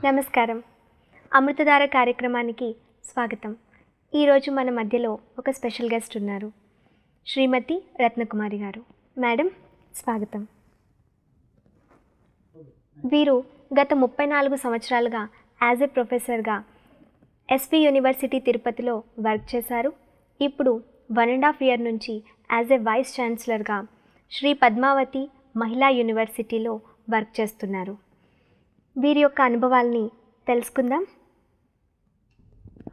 నమస్కారం. అమృతధార కార్యక్రమానికి స్వాగతం. ఈరోజు మన మధ్యలో ఒక స్పెషల్ గెస్ట్ ఉన్నారు, శ్రీమతి రత్నకుమారి గారు. మేడం, స్వాగతం. వీరు గత 34 సంవత్సరాలుగా యాజ్ ఏ ప్రొఫెసర్గా ఎస్వి యూనివర్సిటీ తిరుపతిలో వర్క్ చేశారు. ఇప్పుడు 1.5 year నుంచి యాజ్ ఏ వైస్ ఛాన్సలర్గా శ్రీ పద్మావతి మహిళా యూనివర్సిటీలో వర్క్ చేస్తున్నారు. వీరి యొక్క అనుభవాల్ని తెలుసుకుందాం.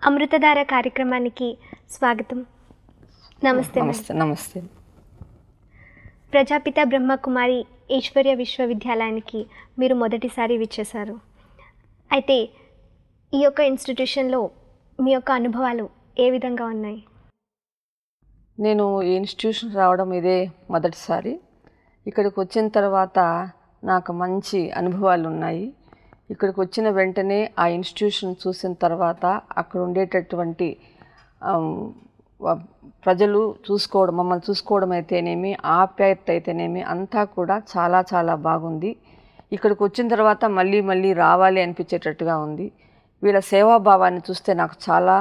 అమృతధార కార్యక్రమానికి స్వాగతం. నమస్తే. నమస్తే. ప్రజాపిత బ్రహ్మకుమారి ఈశ్వర్య విశ్వవిద్యాలయానికి మీరు మొదటిసారి విచ్చేశారు. అయితే ఈ యొక్క ఇన్స్టిట్యూషన్లో మీ యొక్క అనుభవాలు ఏ విధంగా ఉన్నాయి? నేను ఈ ఇన్స్టిట్యూషన్ రావడం ఇదే మొదటిసారి. ఇక్కడికి వచ్చిన తర్వాత నాకు మంచి అనుభవాలు ఉన్నాయి. ఇక్కడికి వచ్చిన వెంటనే ఆ ఇన్స్టిట్యూషన్ చూసిన తర్వాత అక్కడ ఉండేటటువంటి ప్రజలు మమ్మల్ని చూసుకోవడం అయితేనేమి, ఆప్యాయత అయితేనేమి అంతా కూడా చాలా చాలా బాగుంది. ఇక్కడికి వచ్చిన తర్వాత మళ్ళీ మళ్ళీ రావాలి అనిపించేటట్టుగా ఉంది. వీళ్ళ సేవాభావాన్ని చూస్తే నాకు చాలా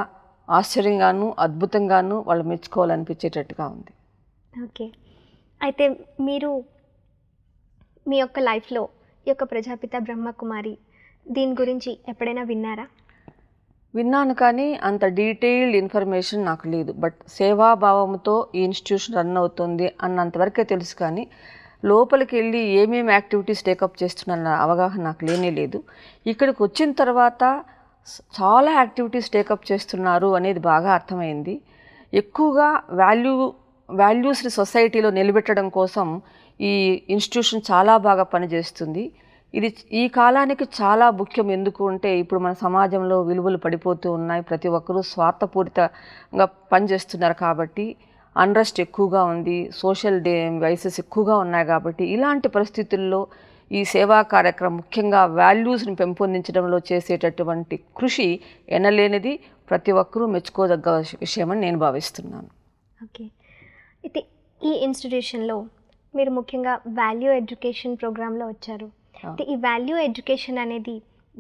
ఆశ్చర్యంగాను అద్భుతంగాను వాళ్ళు మెచ్చుకోవాలనిపించేటట్టుగా ఉంది. ఓకే. అయితే మీరు మీ యొక్క లైఫ్లో ఈ యొక్క ప్రజాపిత బ్రహ్మకుమారి దీని గురించి ఎప్పుడైనా విన్నారా? విన్నాను, కానీ అంత డీటెయిల్డ్ ఇన్ఫర్మేషన్ నాకు లేదు. బట్ సేవాభావంతో ఈ ఇన్స్టిట్యూషన్ రన్ అవుతుంది అన్నంతవరకే తెలుసు, కానీ లోపలికి వెళ్ళి ఏమేమి యాక్టివిటీస్ టేకప్ చేస్తున్న అవగాహన నాకు లేనే లేదు. ఇక్కడికి వచ్చిన తర్వాత చాలా యాక్టివిటీస్ టేకప్ చేస్తున్నారు అనేది బాగా అర్థమైంది. ఎక్కువగా వాల్యూస్ని సొసైటీలో నిలబెట్టడం కోసం ఈ ఇన్స్టిట్యూషన్ చాలా బాగా పనిచేస్తుంది. ఇది ఈ కాలానికి చాలా ముఖ్యం. ఎందుకు అంటే ఇప్పుడు మన సమాజంలో విలువలు పడిపోతూ ఉన్నాయి. ప్రతి ఒక్కరూ స్వార్థపూరితంగా పనిచేస్తున్నారు కాబట్టి అన్రెస్ట్ ఎక్కువగా ఉంది, సోషల్ వైసెస్ ఎక్కువగా ఉన్నాయి. కాబట్టి ఇలాంటి పరిస్థితుల్లో ఈ సేవా కార్యక్రమం ముఖ్యంగా వాల్యూస్ని పెంపొందించడంలో చేసేటటువంటి కృషి ఎనలేనిది, ప్రతి ఒక్కరూ మెచ్చుకోదగ్గ విషయమని నేను భావిస్తున్నాను. ఓకే. అయితే ఈ ఇన్స్టిట్యూషన్లో మీరు ముఖ్యంగా వాల్యూ ఎడ్యుకేషన్ ప్రోగ్రాంలో వచ్చారు. అయితే ఈ వాల్యూ ఎడ్యుకేషన్ అనేది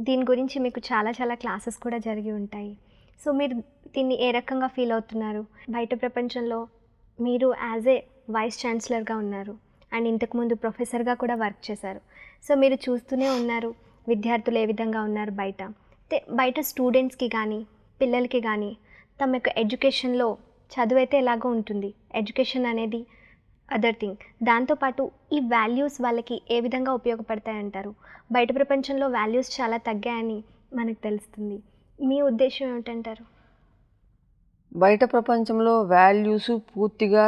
దీని గురించి మీకు చాలా చాలా క్లాసెస్ కూడా జరిగి ఉంటాయి. సో మీరు దీన్ని ఏ రకంగా ఫీల్ అవుతున్నారు? బయట ప్రపంచంలో మీరు యాజ్ ఏ వైస్ ఛాన్సలర్గా ఉన్నారు అండ్ ఇంతకుముందు ప్రొఫెసర్గా కూడా వర్క్ చేశారు. సో మీరు చూస్తూనే ఉన్నారు విద్యార్థులు ఏ విధంగా ఉన్నారు బయట. అయితే బయట స్టూడెంట్స్కి కానీ పిల్లలకి కానీ తమ యొక్క ఎడ్యుకేషన్లో చదువు అయితే ఎలాగో ఉంటుంది, ఎడ్యుకేషన్ అనేది అదర్ థింగ్. దాంతోపాటు ఈ వాల్యూస్ వాళ్ళకి ఏ విధంగా ఉపయోగపడతాయంటారు? బయట ప్రపంచంలో వాల్యూస్ చాలా తగ్గాయని మనకు తెలుస్తుంది. మీ ఉద్దేశం ఏమిటంటారు? బయట ప్రపంచంలో వాల్యూస్ పూర్తిగా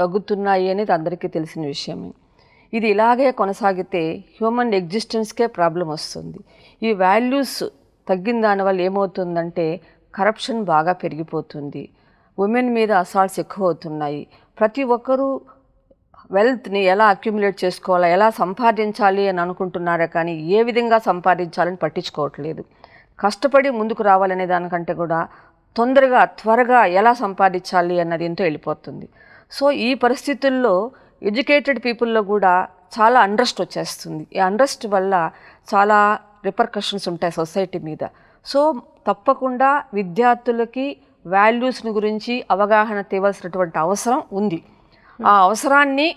తగ్గుతున్నాయి అనేది అందరికీ తెలిసిన విషయమే. ఇది ఇలాగే కొనసాగితే హ్యూమన్ ఎగ్జిస్టెన్స్కే ప్రాబ్లం వస్తుంది. ఈ వాల్యూస్ తగ్గిన దానివల్ల ఏమవుతుందంటే కరప్షన్ బాగా పెరిగిపోతుంది, ఉమెన్ మీద అసాల్ట్స్ ఎక్కువ అవుతున్నాయి. ప్రతి ఒక్కరూ వెల్త్ని ఎలా అక్యుములేట్ చేసుకోవాలా, ఎలా సంపాదించాలి అని అనుకుంటున్నారే కానీ ఏ విధంగా సంపాదించాలని పట్టించుకోవట్లేదు. కష్టపడి ముందుకు రావాలనే దానికంటే కూడా త్వరగా ఎలా సంపాదించాలి అన్నది ఎంతో వెళ్ళిపోతుంది. సో ఈ పరిస్థితుల్లో ఎడ్యుకేటెడ్ పీపుల్లో కూడా చాలా అన్రెస్ట్ వచ్చేస్తుంది. ఈ అన్రెస్ట్ వల్ల చాలా రిపర్కషన్స్ ఉంటాయి సొసైటీ మీద. సో తప్పకుండా విద్యార్థులకి వాల్యూస్ని గురించి అవగాహన తేవాల్సినటువంటి అవసరం ఉంది. ఆ అవసరాన్ని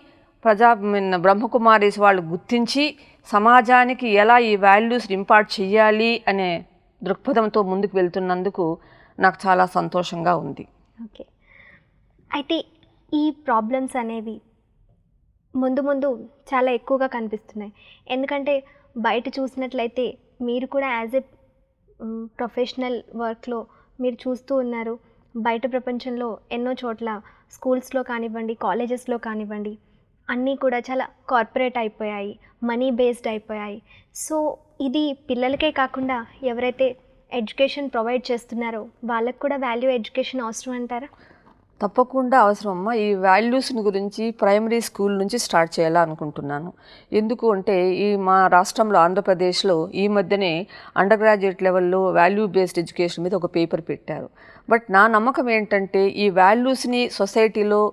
బ్రహ్మకుమారీస్ వాళ్ళు గుర్తించి సమాజానికి ఎలా ఈ వాల్యూస్ని ఇంపార్ట్ చేయాలి అనే దృక్పథంతో ముందుకు వెళ్తున్నందుకు నాకు చాలా సంతోషంగా ఉంది. ఓకే. అయితే ఈ ప్రాబ్లమ్స్ అనేవి ముందు ముందు చాలా ఎక్కువగా కనిపిస్తున్నాయి. ఎందుకంటే బయట చూసినట్లయితే మీరు కూడా యాజ్ ఎ ప్రొఫెషనల్ వర్క్లో మీరు చూస్తూ ఉన్నారు. బయట ప్రపంచంలో ఎన్నో చోట్ల స్కూల్స్లో కానివ్వండి, కాలేజెస్లో కానివ్వండి, అన్నీ కూడా చాలా కార్పొరేట్ అయిపోయాయి, మనీ బేస్డ్ అయిపోయాయి. సో ఇది పిల్లలకే కాకుండా ఎవరైతే ఎడ్యుకేషన్ ప్రొవైడ్ చేస్తున్నారో వాళ్ళకు కూడా వాల్యూ ఎడ్యుకేషన్ అవసరం అంటారా? తప్పకుండా అవసరం అమ్మా. ఈ వాల్యూస్ని గురించి ప్రైమరీ స్కూల్ నుంచి స్టార్ట్ చేయాలనుకుంటున్నాను. ఎందుకు అంటే మా రాష్ట్రంలో ఆంధ్రప్రదేశ్లో ఈ మధ్యనే అండర్ గ్రాడ్యుయేట్ లెవెల్లో వాల్యూ బేస్డ్ ఎడ్యుకేషన్ మీద ఒక పేపర్ పెట్టారు. బట్ నా నమ్మకం ఏంటంటే ఈ వాల్యూస్ని సొసైటీలో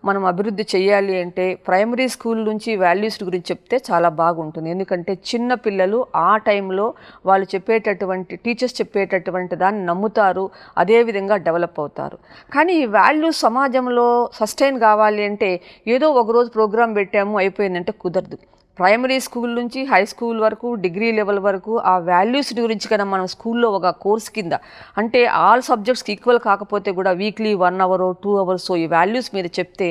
మనం అభివృద్ధి చేయాలి అంటే ప్రైమరీ స్కూల్ నుంచి వాల్యూస్ గురించి చెప్తే చాలా బాగుంటుంది. ఎందుకంటే చిన్న పిల్లలు ఆ టైంలో వాళ్ళు చెప్పేటటువంటి టీచర్స్ చెప్పేటటువంటి దాన్ని నమ్ముతారు, అదేవిధంగా డెవలప్ అవుతారు. కానీ ఈ వాల్యూస్ సమాజంలో సస్టైన్ కావాలి అంటే ఏదో ఒకరోజు ప్రోగ్రాం పెట్టాము అయిపోయిందంటే కుదరదు. ప్రైమరీ స్కూల్ నుంచి హై స్కూల్ వరకు, డిగ్రీ లెవెల్ వరకు ఆ వాల్యూస్ గురించి కన్నా మనం స్కూల్లో ఒక కోర్స్ కింద, అంటే ఆల్ సబ్జెక్ట్స్కి ఈక్వల్ కాకపోతే కూడా వీక్లీ 1 hour 2 hours ఈ వాల్యూస్ మీద చెప్తే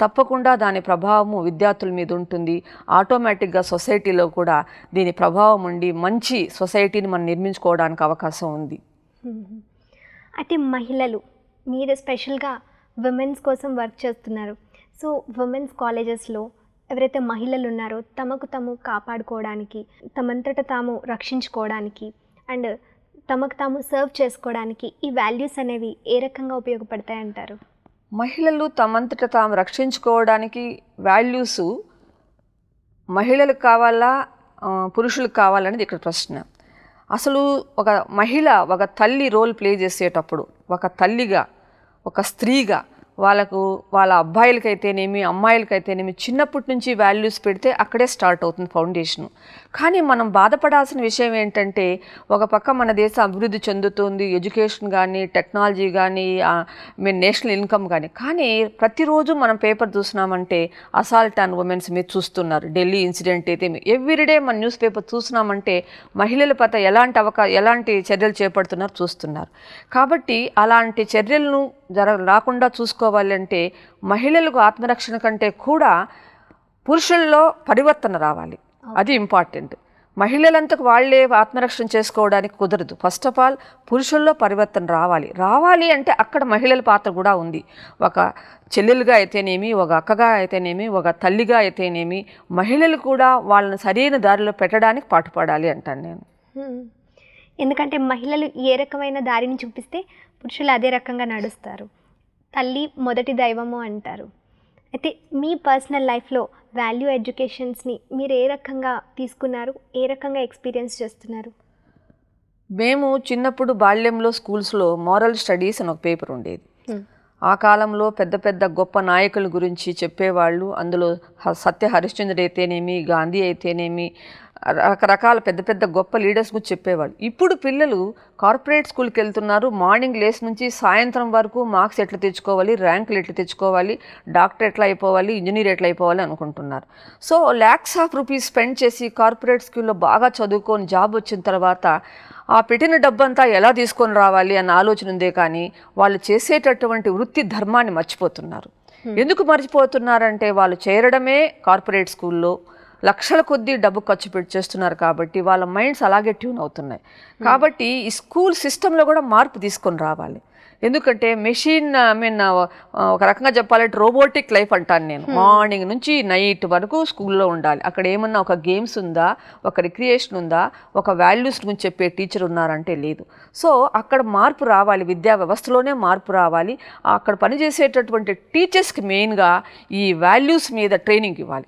తప్పకుండా దాని ప్రభావము విద్యార్థుల మీద ఉంటుంది. ఆటోమేటిక్గా సొసైటీలో కూడా దీని ప్రభావం ఉండి మంచి సొసైటీని మనం నిర్మించుకోవడానికి అవకాశం ఉంది. అయితే మహిళలు, మీరు స్పెషల్గా విమెన్స్ కోసం వర్క్ చేస్తున్నారు. సో విమెన్స్ కాలేజెస్లో ఎవరైతే మహిళలు ఉన్నారో తమకు తాము కాపాడుకోవడానికి, తమంతట తాము రక్షించుకోవడానికి అండ్ తమకు తాము సర్వ్ చేసుకోవడానికి ఈ వాల్యూస్ అనేవి ఏ రకంగా ఉపయోగపడతాయంటారు? మహిళలు తమంతట తాము రక్షించుకోవడానికి వాల్యూస్ మహిళలకు కావాలా పురుషులకు కావాలనేది ఇక్కడ ప్రశ్న. అసలు ఒక మహిళ ఒక తల్లి రోల్ ప్లే చేసేటప్పుడు, ఒక తల్లిగా, ఒక స్త్రీగా వాళ్ళ అబ్బాయిలకైతేనేమి అమ్మాయిలకైతేనేమి చిన్నప్పటి నుంచి వాల్యూస్ పెడితే అక్కడే స్టార్ట్ అవుతుంది ఫౌండేషన్. కానీ మనం బాధపడాల్సిన విషయం ఏంటంటే ఒక పక్క మన దేశం అభివృద్ధి చెందుతుంది, ఎడ్యుకేషన్ కానీ, టెక్నాలజీ కానీ, నేషనల్ ఇన్కమ్ కానీ ప్రతిరోజు మనం పేపర్ చూసినామంటే అసాల్ట్ ఆన్ ఉమెన్స్ మీరు చూస్తున్నారు. ఢిల్లీ ఇన్సిడెంట్ అయితే ఎవ్రీడే మన న్యూస్ పేపర్ చూసినామంటే మహిళల పట్ల ఎలాంటి చర్యలు చేపడుతున్నారు చూస్తున్నారు. కాబట్టి అలాంటి చర్యలను రాకుండా చూసుకోవాలంటే మహిళలకు ఆత్మరక్షణ కంటే కూడా పురుషుల్లో పరివర్తన రావాలి. అది ఇంపార్టెంట్. మహిళలంతకు వాళ్ళే ఆత్మరక్షణ చేసుకోవడానికి కుదరదు. ఫస్ట్ ఆఫ్ ఆల్ పురుషుల్లో పరివర్తన రావాలి అంటే అక్కడ మహిళల పాత్ర కూడా ఉంది. ఒక చెల్లెలుగా అయితేనేమి, ఒక అక్కగా అయితేనేమి, ఒక తల్లిగా అయితేనేమి మహిళలు కూడా వాళ్ళని సరైన దారిలో పెట్టడానికి పాటుపడాలి అంటాను నేను. ఎందుకంటే మహిళలు ఏ రకమైన దారిని చూపిస్తే పురుషులు అదే రకంగా నడుస్తారు. తల్లి మొదటి దైవము అంటారు. అయితే మీ పర్సనల్ లైఫ్లో వాల్యూ ఎడ్యుకేషన్స్ని మీరు ఏ రకంగా తీసుకున్నారు, ఏ రకంగా ఎక్స్పీరియన్స్ చేస్తున్నారు? మేము చిన్నప్పుడు బాల్యంలో స్కూల్స్లో మోరల్ స్టడీస్ అని ఒక పేపర్ ఉండేది. ఆ కాలంలో పెద్ద పెద్ద గొప్ప నాయకుల గురించి చెప్పేవాళ్ళు. అందులో సత్య హరిశ్చంద్రుడు అయితేనేమి, గాంధీ అయితేనేమి, రకరకాల పెద్ద పెద్ద గొప్ప లీడర్స్ గురించి చెప్పేవాళ్ళు. ఇప్పుడు పిల్లలు కార్పొరేట్ స్కూల్కి వెళ్తున్నారు. మార్నింగ్ లేస్ నుంచి సాయంత్రం వరకు మార్క్స్ ఎట్లా తెచ్చుకోవాలి, ర్యాంకులు ఎట్లా తెచ్చుకోవాలి, డాక్టర్ ఎట్లా అయిపోవాలి, ఇంజనీర్ ఎట్లా అయిపోవాలి అనుకుంటున్నారు. So lakhs of rupees spend చేసి కార్పొరేట్ స్కూల్లో బాగా చదువుకొని జాబ్ వచ్చిన తర్వాత ఆ పెట్టిన డబ్బంతా ఎలా తీసుకొని రావాలి అన్న ఆలోచన ఉందే కానీ వాళ్ళు చేసేటటువంటి వృత్తి ధర్మాన్ని మర్చిపోతున్నారు. ఎందుకు మర్చిపోతున్నారంటే వాళ్ళు చేరడమే కార్పొరేట్ స్కూల్లో లక్షల కొద్దీ డబ్బు ఖర్చు పెట్టి చేస్తున్నారు కాబట్టి వాళ్ళ మైండ్స్ అలాగే ట్యూన్ అవుతున్నాయి. కాబట్టి ఈ స్కూల్ సిస్టంలో కూడా మార్పు తీసుకొని రావాలి. ఎందుకంటే మెషిన్ ఒక రకంగా చెప్పాలంటే రోబోటిక్ లైఫ్ అంటాను నేను. మార్నింగ్ నుంచి నైట్ వరకు స్కూల్లో ఉండాలి. అక్కడ ఏమన్నా ఒక గేమ్స్ ఉందా, ఒక రిక్రియేషన్ ఉందా, ఒక వాల్యూస్ గురించి చెప్పే టీచర్ ఉన్నారంటే లేదు. సో అక్కడ మార్పు రావాలి, విద్యా వ్యవస్థలోనే మార్పు రావాలి. అక్కడ పనిచేసేటటువంటి టీచర్స్కి మెయిన్గా ఈ వాల్యూస్ మీద ట్రైనింగ్ ఇవ్వాలి.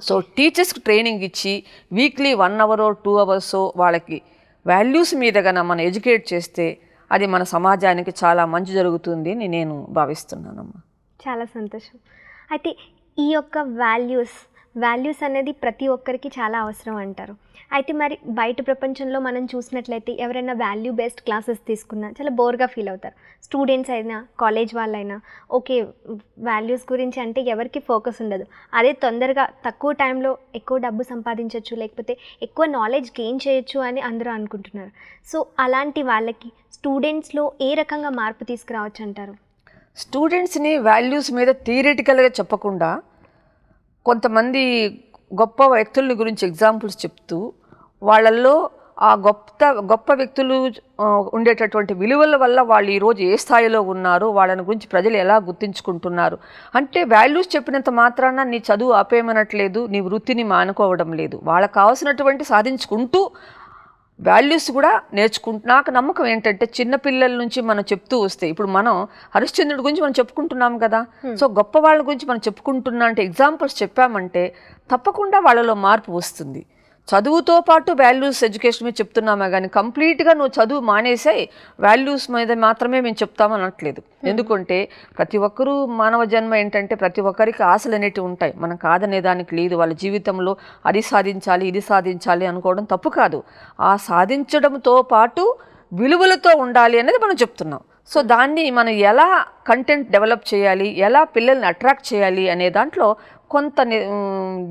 సో టీచర్స్కి ట్రైనింగ్ ఇచ్చి వీక్లీ 1 hour 2 hours వాళ్ళకి వాల్యూస్ మీద కన్నా మనం ఎడ్యుకేట్ చేస్తే అది మన సమాజానికి చాలా మంచి జరుగుతుంది అని నేను భావిస్తున్నానమ్మా. చాలా సంతోషం. అయితే ఈ యొక్క వాల్యూస్ అనేది ప్రతి ఒక్కరికి చాలా అవసరం అంటారు. అయితే మరి బయట ప్రపంచంలో మనం చూసినట్లయితే ఎవరైనా వాల్యూ బేస్డ్ క్లాసెస్ తీసుకున్నా చాలా బోర్గా ఫీల్ అవుతారు. స్టూడెంట్స్ అయినా కాలేజ్ వాళ్ళైనా ఓకే వాల్యూస్ గురించి అంటే ఎవరికి ఫోకస్ ఉండదు. అదే తొందరగా తక్కువ టైంలో ఎక్కువ డబ్బు సంపాదించవచ్చు, లేకపోతే ఎక్కువ నాలెడ్జ్ గెయిన్ చేయొచ్చు అని అందరూ అనుకుంటున్నారు. సో అలాంటి వాళ్ళకి స్టూడెంట్స్లో ఏ రకంగా మార్పు తీసుకురావచ్చు అంటారు? స్టూడెంట్స్ని వాల్యూస్ మీద థియరిటికల్గా చెప్పకుండా కొంతమంది గొప్ప వ్యక్తుల గురించి ఎగ్జాంపుల్స్ చెప్తూ వాళ్ళల్లో ఆ గొప్ప వ్యక్తులు ఉండేటటువంటి విలువల వల్ల వాళ్ళు ఈరోజు ఏ స్థాయిలో ఉన్నారు, వాళ్ళని గురించి ప్రజలు ఎలా గుర్తించుకుంటున్నారు. అంటే వాల్యూస్ చెప్పినంత మాత్రాన నీ చదువు ఆపేయమనట్లేదు, నీ వృత్తిని మానుకోవడం లేదు. వాళ్ళకు కావాల్సినటువంటి సాధించుకుంటూ వాల్యూస్ కూడా నాకు నమ్మకం ఏంటంటే చిన్నపిల్లల నుంచి మనం చెప్తూ వస్తే, ఇప్పుడు మనం హరిశ్చంద్రుడి గురించి మనం చెప్పుకుంటున్నాం కదా, సో గొప్ప వాళ్ళ గురించి మనం చెప్పుకుంటున్నా అంటే ఎగ్జాంపుల్స్ చెప్పామంటే తప్పకుండా వాళ్ళలో మార్పు వస్తుంది. చదువుతో పాటు వాల్యూస్ ఎడ్యుకేషన్ మీద చెప్తున్నామే కానీ కంప్లీట్గా నువ్వు చదువు మానేసే వాల్యూస్ మీద మాత్రమే మేము చెప్తామని అనట్లేదు. ఎందుకంటే ప్రతి ఒక్కరూ మానవ జన్మ ఏంటంటే ప్రతి ఒక్కరికి ఆశలు అనేటివి ఉంటాయి, మనం కాదనేదానికి లేదు. వాళ్ళ జీవితంలో అది సాధించాలి ఇది సాధించాలి అనుకోవడం తప్పు కాదు. ఆ సాధించడంతో పాటు విలువలతో ఉండాలి అనేది మనం చెప్తున్నాం. సో దాన్ని మనం ఎలా కంటెంట్ డెవలప్ చేయాలి, ఎలా పిల్లల్ని అట్రాక్ట్ చేయాలి అనే దాంట్లో కొంత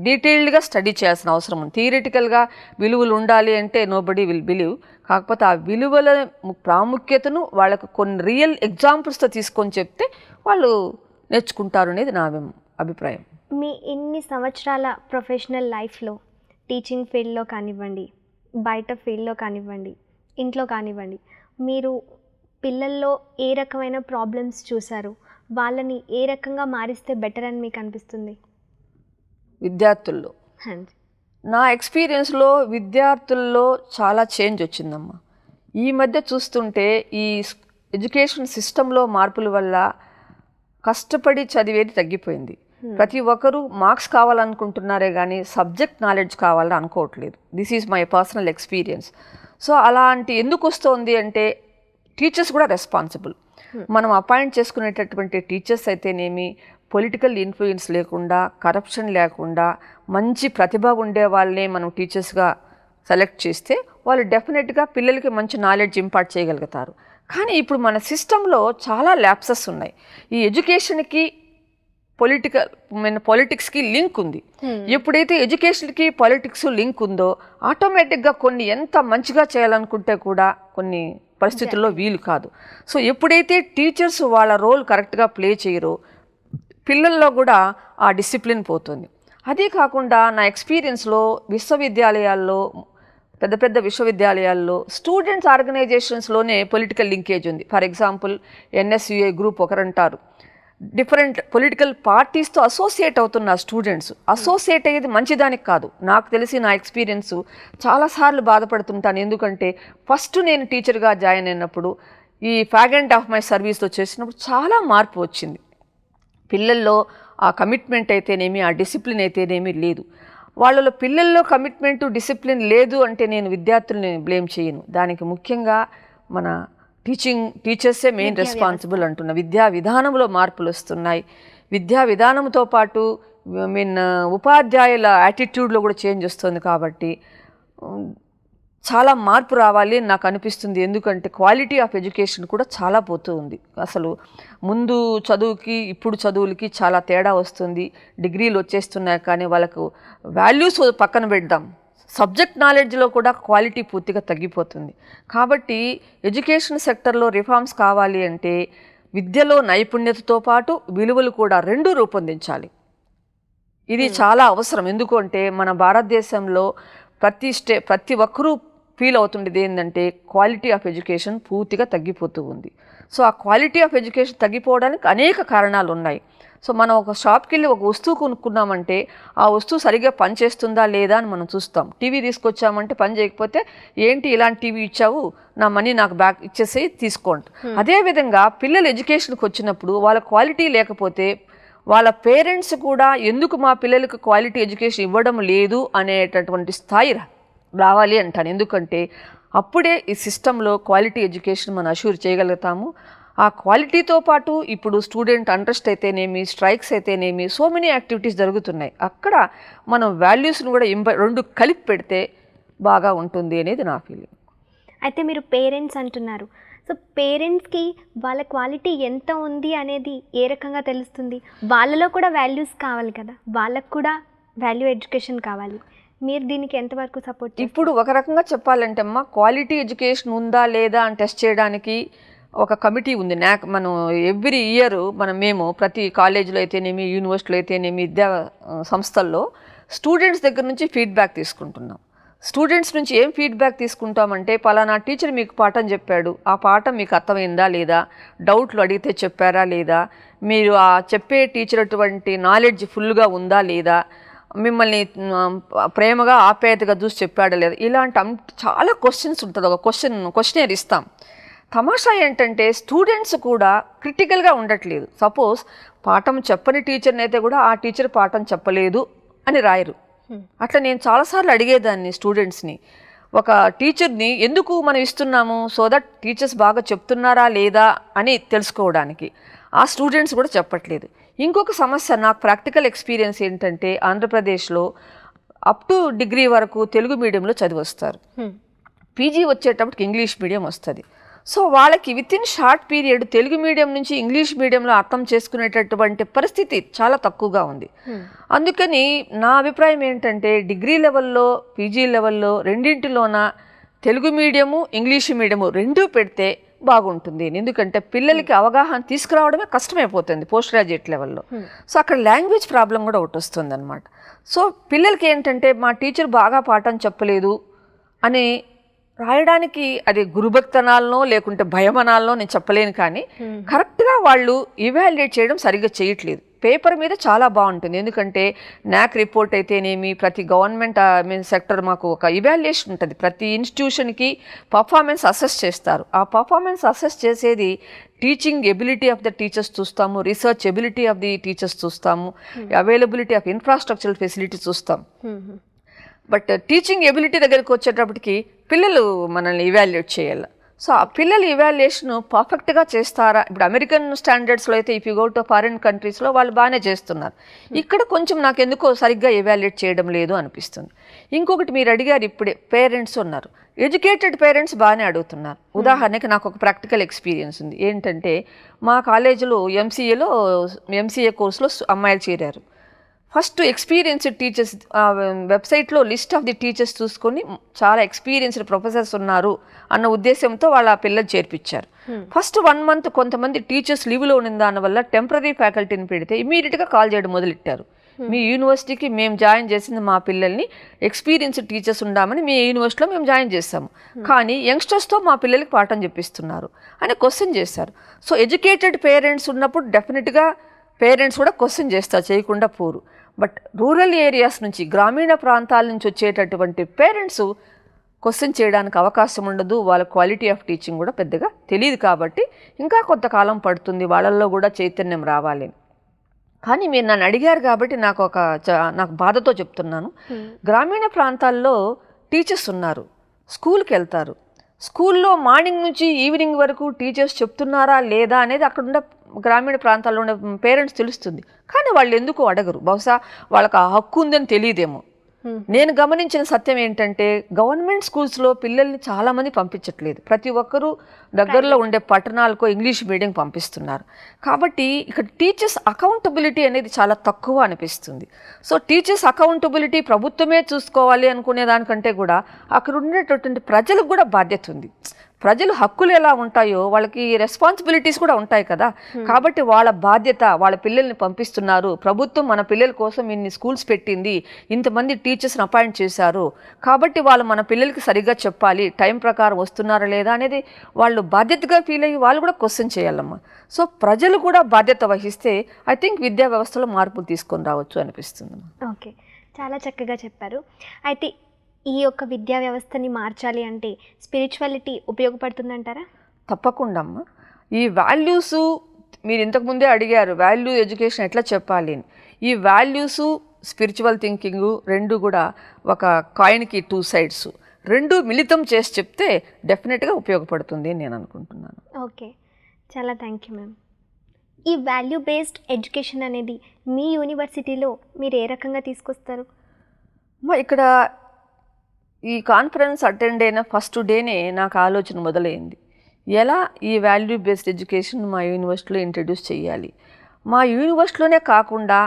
డీటెయిల్డ్గా స్టడీ చేయాల్సిన అవసరం ఉంది. థియరిటికల్గా విలువలు ఉండాలి అంటే నోబడీ విల్ బిలీవ్. కాకపోతే ఆ విలువల ప్రాముఖ్యతను వాళ్ళకు కొన్ని రియల్ ఎగ్జాంపుల్స్తో తీసుకొని చెప్తే వాళ్ళు నేర్చుకుంటారు అనేది నా అభిప్రాయం. మీ ఇన్ని సంవత్సరాల ప్రొఫెషనల్ లైఫ్లో టీచింగ్ ఫీల్డ్లో కానివ్వండి, బయట ఫీల్డ్లో కానివ్వండి, ఇంట్లో కానివ్వండి, మీరు పిల్లల్లో ఏ రకమైన ప్రాబ్లమ్స్ చూసారు, వాళ్ళని ఏ రకంగా మారిస్తే బెటర్ అని మీకు అనిపిస్తుంది? విద్యార్థుల్లో నా ఎక్స్పీరియన్స్లో విద్యార్థుల్లో చాలా చేంజ్ వచ్చిందమ్మా. ఈ మధ్య చూస్తుంటే ఈ ఎడ్యుకేషన్ సిస్టంలో మార్పుల వల్ల కష్టపడి చదివేది తగ్గిపోయింది. ప్రతి ఒక్కరూ మార్క్స్ కావాలనుకుంటున్నారే కానీ సబ్జెక్ట్ నాలెడ్జ్ కావాలని అనుకోవట్లేదు. This is my personal experience. So అలాంటి ఎందుకు వస్తుంది అంటే టీచర్స్ కూడా రెస్పాన్సిబుల్. మనం అపాయింట్ చేసుకునేటటువంటి టీచర్స్ అయితేనేమి, పొలిటికల్ ఇన్ఫ్లుయెన్స్ లేకుండా, కరప్షన్ లేకుండా, మంచి ప్రతిభ ఉండే వాళ్ళని మనం టీచర్స్గా సెలెక్ట్ చేస్తే వాళ్ళు డెఫినెట్గా పిల్లలకి మంచి నాలెడ్జ్ ఇంపార్ట్ చేయగలుగుతారు. కానీ ఇప్పుడు మన సిస్టంలో చాలా ల్యాప్సెస్ ఉన్నాయి. ఈ ఎడ్యుకేషన్కి పాలిటిక్స్కి లింక్ ఉంది. ఎప్పుడైతే ఎడ్యుకేషన్కి పాలిటిక్స్ లింక్ ఉందో ఆటోమేటిక్గా కొన్ని ఎంత మంచిగా చేయాలనుకుంటే కూడా కొన్ని పరిస్థితుల్లో వీలు కాదు. సో ఎప్పుడైతే టీచర్స్ వాళ్ళ రోల్ కరెక్ట్గా ప్లే చేయరో పిల్లల్లో కూడా ఆ డిసిప్లిన్ పోతుంది. అదే కాకుండా నా ఎక్స్పీరియన్స్లో విశ్వవిద్యాలయాల్లో పెద్ద విశ్వవిద్యాలయాల్లో స్టూడెంట్స్ ఆర్గనైజేషన్స్లోనే పొలిటికల్ లింకేజ్ ఉంది. ఫర్ ఎగ్జాంపుల్ NSUA గ్రూప్ ఒకరంటారు, డిఫరెంట్ పొలిటికల్ పార్టీస్తో అసోసియేట్ అవుతున్న స్టూడెంట్స్. అసోసియేట్ అయ్యేది మంచిదానికి కాదు. నాకు తెలిసి నా ఎక్స్పీరియన్స్ చాలాసార్లు బాధపడుతుంటాను. ఎందుకంటే ఫస్ట్ నేను టీచర్గా జాయిన్ అయినప్పుడు ఈ ఫ్యాగ్ అండ్ ఆఫ్ మై సర్వీస్లో చేసినప్పుడు చాలా మార్పు వచ్చింది. పిల్లల్లో ఆ కమిట్మెంట్ అయితేనేమి, ఆ డిసిప్లిన్ అయితేనేమి లేదు. వాళ్ళలో పిల్లల్లో కమిట్మెంటు డిసిప్లిన్ లేదు అంటే నేను విద్యార్థుల్ని బ్లేమ్ చేయను. దానికి ముఖ్యంగా మన టీచర్సే మెయిన్ రెస్పాన్సిబుల్ అంటున్నా. విద్యా విధానంలో మార్పులు వస్తున్నాయి. విద్యా విధానంతో పాటు ఉపాధ్యాయుల యాటిట్యూడ్లో కూడా చేంజ్ వస్తుంది. కాబట్టి చాలా మార్పు రావాలి అని నాకు అనిపిస్తుంది. ఎందుకంటే క్వాలిటీ ఆఫ్ ఎడ్యుకేషన్ కూడా చాలా పోతూ ఉంది. అసలు ముందు చదువుకి ఇప్పుడు చదువులకి చాలా తేడా వస్తుంది. డిగ్రీలు వచ్చేస్తున్నాయి కానీ వాళ్ళకు వాల్యూస్ పక్కన పెడదాం, సబ్జెక్ట్ నాలెడ్జ్లో కూడా క్వాలిటీ పూర్తిగా తగ్గిపోతుంది. కాబట్టి ఎడ్యుకేషన్ సెక్టర్లో రిఫార్మ్స్ కావాలి అంటే విద్యలో నైపుణ్యతతో పాటు విలువలు కూడా రెండూ రూపొందించాలి. ఇది చాలా అవసరం. ఎందుకంటే మన భారతదేశంలో ప్రతి ఒక్కరూ ఫీల్ అవుతుండేది ఏంటంటే క్వాలిటీ ఆఫ్ ఎడ్యుకేషన్ పూర్తిగా తగ్గిపోతూ ఉంది. సో ఆ క్వాలిటీ ఆఫ్ ఎడ్యుకేషన్ తగ్గిపోవడానికి అనేక కారణాలు ఉన్నాయి. సో మనం ఒక షాప్కి వెళ్ళి ఒక వస్తువు కొనుక్కున్నామంటే ఆ వస్తువు సరిగ్గా పనిచేస్తుందా లేదా అని మనం చూస్తాం. టీవీ తీసుకొచ్చామంటే పని చేయకపోతే ఏంటి ఇలాంటి టీవీ ఇచ్చావు, నా మనీ నాకు బ్యాక్ ఇచ్చేసి తీసుకోండి. అదేవిధంగా పిల్లలు ఎడ్యుకేషన్కి వచ్చినప్పుడు వాళ్ళ క్వాలిటీ లేకపోతే వాళ్ళ పేరెంట్స్ కూడా ఎందుకు మా పిల్లలకు క్వాలిటీ ఎడ్యుకేషన్ ఇవ్వడం లేదు అనేటటువంటి స్థాయి రావాలి అంటాను. ఎందుకంటే అప్పుడే ఈ సిస్టంలో క్వాలిటీ ఎడ్యుకేషన్ మనం అష్యూర్ చేయగలుగుతాము. ఆ క్వాలిటీతో పాటు ఇప్పుడు స్టూడెంట్ అంట్రెస్ట్ అయితేనేమి, స్ట్రైక్స్ అయితేనేమి, సో మెనీ యాక్టివిటీస్ జరుగుతున్నాయి. అక్కడ మనం వాల్యూస్ను కూడా రెండు కలిపి పెడితే బాగా ఉంటుంది అనేది నా ఫీలింగ్. అయితే మీరు పేరెంట్స్ అంటున్నారు. సో పేరెంట్స్కి వాళ్ళ క్వాలిటీ ఎంత ఉంది అనేది ఏ రకంగా తెలుస్తుంది? వాళ్ళలో కూడా వాల్యూస్ కావాలి కదా, వాళ్ళకు కూడా వాల్యూ ఎడ్యుకేషన్ కావాలి. మీరు దీనికి ఎంతవరకు సపోర్ట్? ఇప్పుడు ఒక రకంగా చెప్పాలంటే అమ్మా, క్వాలిటీ ఎడ్యుకేషన్ ఉందా లేదా అని టెస్ట్ చేయడానికి ఒక కమిటీ ఉంది. మనం ఎవ్రీ ఇయర్ మేము ప్రతి కాలేజీలో అయితేనేమి, యూనివర్సిటీలో అయితేనేమి, విద్యా సంస్థల్లో స్టూడెంట్స్ దగ్గర నుంచి ఫీడ్బ్యాక్ తీసుకుంటున్నాం. స్టూడెంట్స్ నుంచి ఏం ఫీడ్బ్యాక్ తీసుకుంటామంటే, పలానా టీచర్ మీకు పాఠం చెప్పాడు, ఆ పాఠం మీకు అర్థమైందా లేదా, డౌట్లు అడిగితే చెప్పారా లేదా, మీరు ఆ చెప్పే టీచర్ అటువంటి నాలెడ్జ్ ఫుల్గా ఉందా లేదా, మిమ్మల్ని ప్రేమగా ఆప్యాయతగా చూసి చెప్పాడా లేదా, ఇలాంటి చాలా క్వశ్చన్స్ ఉంటుంది. ఒక క్వశ్చనర్ ఇస్తాం. తమాషా ఏంటంటే స్టూడెంట్స్ కూడా క్రిటికల్గా ఉండట్లేదు. సపోజ్ పాఠం చెప్పని టీచర్ని అయితే కూడా ఆ టీచర్ పాఠం చెప్పలేదు అని రాయరు. అట్లా నేను చాలాసార్లు అడిగేదాన్ని స్టూడెంట్స్ని, ఒక టీచర్ని ఎందుకు మనం ఇస్తున్నాము, సో దట్ టీచర్స్ బాగా చెప్తున్నారా లేదా అని తెలుసుకోవడానికి. ఆ స్టూడెంట్స్ కూడా చెప్పట్లేదు. ఇంకొక సమస్య, నాకు ప్రాక్టికల్ ఎక్స్పీరియన్స్ ఏంటంటే, ఆంధ్రప్రదేశ్లో అప్ టు డిగ్రీ వరకు తెలుగు మీడియంలో చదివి వస్తారు. పీజీ వచ్చేటప్పటికి ఇంగ్లీష్ మీడియం వస్తుంది. సో వాళ్ళకి with in short period Telugu medium నుంచి ఇంగ్లీష్ మీడియంలో అర్థం చేసుకునేటటువంటి పరిస్థితి చాలా తక్కువగా ఉంది. అందుకని నా అభిప్రాయం ఏంటంటే, డిగ్రీ లెవెల్లో, పీజీ లెవెల్లో రెండింటిలోన తెలుగు మీడియము, ఇంగ్లీష్ మీడియము రెండూ పెడితే బాగుంటుంది. ఎందుకంటే పిల్లలకి అవగాహన తీసుకురావడమే కష్టమైపోతుంది పోస్ట్ గ్రాడ్యుయేట్ లెవెల్లో. సో అక్కడ లాంగ్వేజ్ ప్రాబ్లం కూడా ఒకటి వస్తుంది అనమాట. సో పిల్లలకి ఏంటంటే, మా టీచర్ బాగా పాఠం చెప్పలేదు అని రాయడానికి అది గురుభక్తనాలనో లేకుంటే భయమనాలనో నేను చెప్పలేను, కానీ కరెక్ట్గా వాళ్ళు ఇవాల్యుయేట్ చేయడం సరిగ్గా చేయట్లేదు. పేపర్ మీద చాలా బాగుంటుంది, ఎందుకంటే నాక్ రిపోర్ట్ అయితేనేమి, ప్రతి గవర్నమెంట్ సెక్టర్ మాకు ఒక ఇవాల్యుయేషన్ ఉంటుంది. ప్రతి ఇన్స్టిట్యూషన్కి పర్ఫార్మెన్స్ అసెస్ చేస్తారు. ఆ పర్ఫార్మెన్స్ అసెస్ చేసేది teaching ability of the teachers చూస్తాము, research ability of the teachers చూస్తాము, అవైలబిలిటీ ఆఫ్ ఇన్ఫ్రాస్ట్రక్చరల్ ఫెసిలిటీ చూస్తాం. బట్ టీచింగ్ ఎబిలిటీ దగ్గరికి వచ్చేటప్పటికి పిల్లలు మనల్ని ఇవాల్యుయేట్ చేయాలి. సో ఆ పిల్లలు ఇవాల్యుయేషన్ పర్ఫెక్ట్గా చేస్తారా? ఇప్పుడు అమెరికన్ స్టాండర్డ్స్లో అయితే if you go to foreign కంట్రీస్లో వాళ్ళు బాగానే చేస్తున్నారు. ఇక్కడ కొంచెం నాకు ఎందుకో సరిగ్గా ఎవాల్యుయేట్ చేయడం లేదు అనిపిస్తుంది. ఇంకొకటి మీరు అడిగారు ఇప్పుడే, పేరెంట్స్ ఉన్నారు. ఎడ్యుకేటెడ్ పేరెంట్స్ బాగానే అడుగుతున్నారు. ఉదాహరణకి నాకు ఒక ప్రాక్టికల్ ఎక్స్పీరియన్స్ ఉంది. ఏంటంటే మా కాలేజీలో ఎంసీఏ కోర్సులో అమ్మాయిలు చేరారు. ఫస్ట్ ఎక్స్పీరియన్స్డ్ టీచర్స్ వెబ్సైట్లో లిస్ట్ ఆఫ్ ది టీచర్స్ చూసుకొని చాలా ఎక్స్పీరియన్స్డ్ ప్రొఫెసర్స్ ఉన్నారు అన్న ఉద్దేశంతో వాళ్ళ పిల్లలు చేర్పించారు. ఫస్ట్ 1 month కొంతమంది టీచర్స్ లీవ్లో ఉన్న దానివల్ల టెంపరీ ఫ్యాకల్టీని పెడితే ఇమీడియట్గా కాల్ చేయడం మొదలెట్టారు. మీ యూనివర్సిటీకి మేము జాయిన్ చేసింది మా పిల్లల్ని ఎక్స్పీరియన్స్డ్ టీచర్స్ ఉండామని మీ యూనివర్సిటీలో మేము జాయిన్ చేస్తాము, కానీ యంగ్స్టర్స్తో మా పిల్లలకి పాఠం చెప్పిస్తున్నారు అని క్వశ్చన్ చేశారు. సో ఎడ్యుకేటెడ్ పేరెంట్స్ ఉన్నప్పుడు డెఫినెట్గా పేరెంట్స్ కూడా క్వశ్చన్ చేస్తారు, చేయకుండా పోరు. బట్ రూరల్ ఏరియాస్ నుంచి, గ్రామీణ ప్రాంతాల నుంచి వచ్చేటటువంటి పేరెంట్స్ క్వశ్చన్ చేయడానికి అవకాశం ఉండదు. వాళ్ళ క్వాలిటీ ఆఫ్ టీచింగ్ కూడా పెద్దగా తెలియదు, కాబట్టి ఇంకా కొంతకాలం పడుతుంది వాళ్ళల్లో కూడా చైతన్యం రావాలి. కానీ మీరు నన్ను అడిగారు కాబట్టి నాకు బాధతో చెప్తున్నాను. గ్రామీణ ప్రాంతాల్లో టీచర్స్ ఉన్నారు, స్కూల్కి వెళ్తారు. స్కూల్లో మార్నింగ్ నుంచి ఈవినింగ్ వరకు టీచర్స్ చెప్తున్నారా లేదా అనేది అక్కడున్న గ్రామీణ ప్రాంతాల్లో ఉండే పేరెంట్స్ తెలుస్తుంది, కానీ వాళ్ళు ఎందుకు అడగరు? బహుశా వాళ్ళకి ఆ హక్కు ఉందని తెలియదేమో. నేను గమనించిన సత్యం ఏంటంటే, గవర్నమెంట్ స్కూల్స్లో పిల్లల్ని చాలామంది పంపించట్లేదు. ప్రతి ఒక్కరూ దగ్గరలో ఉండే పట్టణాలకు ఇంగ్లీష్ మీడియం పంపిస్తున్నారు. కాబట్టి ఇక్కడ టీచర్స్ అకౌంటబిలిటీ అనేది చాలా తక్కువ అనిపిస్తుంది. సో టీచర్స్ అకౌంటబిలిటీ ప్రభుత్వమే చూసుకోవాలి అనుకునే దానికంటే కూడా అక్కడ ఉండేటటువంటి ప్రజలకు కూడా బాధ్యత ఉంది. ప్రజలు హక్కులు ఎలా ఉంటాయో వాళ్ళకి రెస్పాన్సిబిలిటీస్ కూడా ఉంటాయి కదా. కాబట్టి వాళ్ళ బాధ్యత, వాళ్ళ పిల్లల్ని పంపిస్తున్నారు, ప్రభుత్వం మన పిల్లల కోసం ఇన్ని స్కూల్స్ పెట్టింది, ఇంతమంది టీచర్స్ని అపాయింట్ చేశారు, కాబట్టి వాళ్ళు మన పిల్లలకి సరిగ్గా చెప్పాలి, టైం ప్రకారం వస్తున్నారా లేదా అనేది వాళ్ళు బాధ్యతగా ఫీల్ అయ్యి వాళ్ళు కూడా క్వశ్చన్ చేయాలమ్మా. సో ప్రజలు కూడా బాధ్యత వహిస్తే ఐ థింక్ విద్యా వ్యవస్థలో మార్పులు తీసుకొని రావచ్చు అనిపిస్తుంది. ఓకే, చాలా చక్కగా చెప్పారు. అయితే ఈ యొక్క విద్యా వ్యవస్థని మార్చాలి అంటే స్పిరిచువాలిటీ ఉపయోగపడుతుందంటారా? తప్పకుండా అమ్మ. ఈ వాల్యూసు మీరు ఇంతకుముందే అడిగారు, వాల్యూ ఎడ్యుకేషన్ ఎట్లా చెప్పాలి అని. ఈ వాల్యూసు స్పిరిచువల్ థింకింగు రెండు కూడా ఒక కాయిన్కి 2 sides, రెండు మిళితం చేసి చెప్తే డెఫినెట్గా ఉపయోగపడుతుంది అని నేను అనుకుంటున్నాను. ఓకే, చాలా థ్యాంక్ యూ మ్యామ్. ఈ వాల్యూ బేస్డ్ ఎడ్యుకేషన్ అనేది మీ యూనివర్సిటీలో మీరు ఏ రకంగా తీసుకొస్తారు? ఇక్కడ ఈ కాన్ఫరెన్స్ అటెండ్ అయిన ఫస్ట్ డేనే నాకు ఆలోచన మొదలైంది, ఎలా ఈ వాల్యూ బేస్డ్ ఎడ్యుకేషన్ మా యూనివర్సిటీలో ఇంట్రడ్యూస్ చేయాలి. మా యూనివర్సిటీలోనే కాకుండా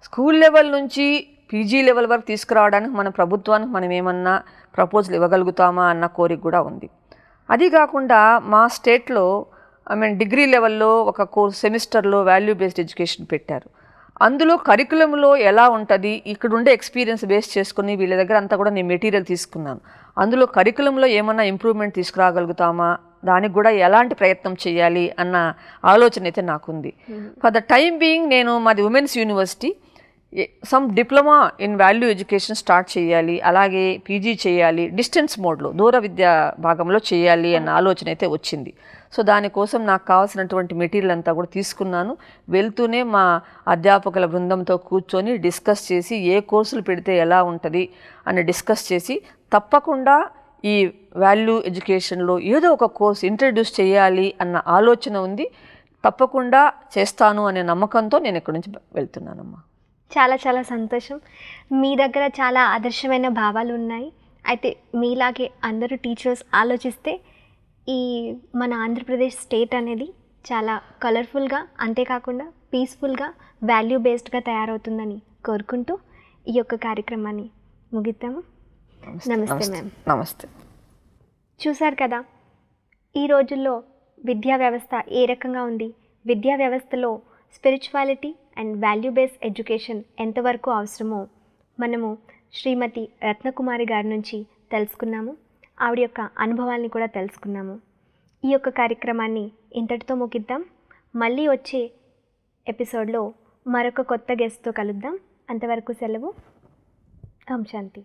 స్కూల్ లెవెల్ నుంచి పీజీ లెవెల్ వరకు తీసుకురావడానికి మన ప్రభుత్వానికి మనం ఏమన్నా ప్రపోజల్ ఇవ్వగలుగుతామా అన్న కోరిక కూడా ఉంది. అది కాకుండా మా స్టేట్లో డిగ్రీ లెవెల్లో ఒక కోర్స్ సెమిస్టర్లో వాల్యూ బేస్డ్ ఎడ్యుకేషన్ పెట్టారు. అందులో కరికులంలో ఎలా ఉంటుంది, ఇక్కడ ఉండే ఎక్స్పీరియన్స్ బేస్ చేసుకుని వీళ్ళ దగ్గర అంతా కూడా నేను మెటీరియల్ తీసుకున్నాను. అందులో కరికులంలో ఏమన్నా ఇంప్రూవ్మెంట్ తీసుకురాగలుగుతామా, దానికి కూడా ఎలాంటి ప్రయత్నం చేయాలి అన్న ఆలోచన అయితే నాకుంది. ఫర్ ద టైం బీయింగ్ నేను మాది women's university some diploma in value education start చేయాలి, అలాగే పీజీ చేయాలి, డిస్టెన్స్ మోడ్లో దూర విద్యా భాగంలో చేయాలి అన్న ఆలోచన అయితే వచ్చింది. సో దానికోసం నాకు కావాల్సినటువంటి మెటీరియల్ అంతా కూడా తీసుకున్నాను. వెళ్తూనే మా అధ్యాపకుల బృందంతో కూర్చొని డిస్కస్ చేసి ఏ కోర్సులు పెడితే ఎలా ఉంటుంది అని డిస్కస్ చేసి తప్పకుండా ఈ వాల్యూ ఎడ్యుకేషన్లో ఏదో ఒక కోర్స్ ఇంట్రడ్యూస్ చేయాలి అన్న ఆలోచన ఉంది. తప్పకుండా చేస్తాను అనే నమ్మకంతో నేను ఇక్కడి నుంచి వెళ్తున్నానమ్మా. చాలా చాలా సంతోషం. మీ దగ్గర చాలా ఆదర్శమైన భావాలు ఉన్నాయి. అయితే మీలాగే అందరూ టీచర్స్ ఆలోచిస్తే ఈ మన ఆంధ్రప్రదేశ్ స్టేట్ అనేది చాలా కలర్ఫుల్గా, అంతేకాకుండా పీస్ఫుల్గా, వాల్యూ బేస్డ్గా తయారవుతుందని కోరుకుంటూ ఈ యొక్క కార్యక్రమాన్ని ముగిద్దాము. నమస్తే మ్యామ్. నమస్తే. చూశారు కదా, ఈ రోజుల్లో విద్యా వ్యవస్థ ఏ రకంగా ఉంది, విద్యా వ్యవస్థలో spirituality and value based education ఎంతవరకు అవసరమో మనము శ్రీమతి రత్నకుమారి గారి నుంచి తెలుసుకున్నాము. ఆవిడ యొక్క అనుభవాల్ని కూడా తెలుసుకున్నాము. ఈ యొక్క కార్యక్రమాన్ని ఇంతటితో ముగిద్దాం. మళ్ళీ వచ్చే ఎపిసోడ్లో మరొక కొత్త గెస్ట్తో కలుద్దాం. అంతవరకు సెలవు. ఓం శాంతి.